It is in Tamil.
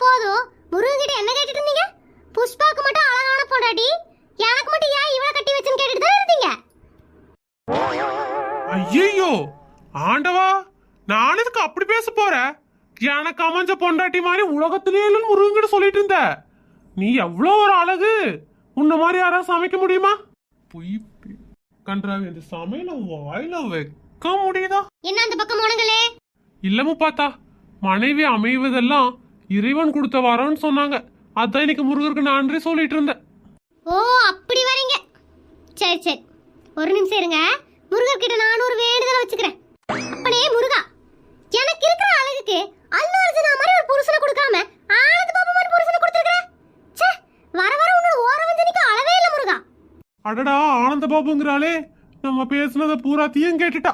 போதும். முருகன் கிட்ட என்ன கேட்டுட்டு இருந்தீங்க? புஷ்பாக்கு மட்டும் அழகான பொண்டாட்டி, எனக்கு மட்டும் ஏன் இவள கட்டி வச்சுன்னு கேட்டுட்டு தான் இருந்தீங்க. ஐயோ ஆண்டவா, நான் எதுக்கு அப்படி பேச போறேன்? எனக்கு அமைஞ்ச பொண்டாட்டி மாதிரி உலகத்திலேயே இல்லைன்னு முருகன்கிட்ட சொல்லிட்டு இருந்த. நீ எவ்வளோ ஒரு அழகு, உன்ன மாதிரி யாராவது சமைக்க முடியுமா? பொய் கன்றாவி, இந்த சமையல வாயில வைக்க முடியுதா? என்ன அந்த பக்கம் போனங்களே? இல்லமு பார்த்தா மனைவி அமைவதெல்லாம் இறைவன் கொடுத்த வரன்னு சொன்னாங்க. அதான் இன்னைக்கு முருகருக்கு நன்றி சொல்லிட்டு இருந்தேன். ஓ அப்படி வரீங்க. சரி சரி, ஒரு நிமிஷம் இருங்க. முருகர் கிட்ட நான் ஒரு வேண்டுதல் வச்சுக்கிறேன். அப்பனே முருகா, எனக்கு இருக்கிற அழகுக்கு அல்லு அர்ஜுனா மாதிரி ஒரு புருஷனை கொடுக்காம ஆனந்த பாபு மாதிரி புருஷனை கொடுத்துருக்கற. ச்சே, வர வர உன்னோட ஓரவஞ்சனைக்கு அளவே இல்ல முருகா. அடடா, ஆனந்த பாபுங்கிறாளே, நம்ம பேசுனத பூராத்தையும் கேட்டுட்டா.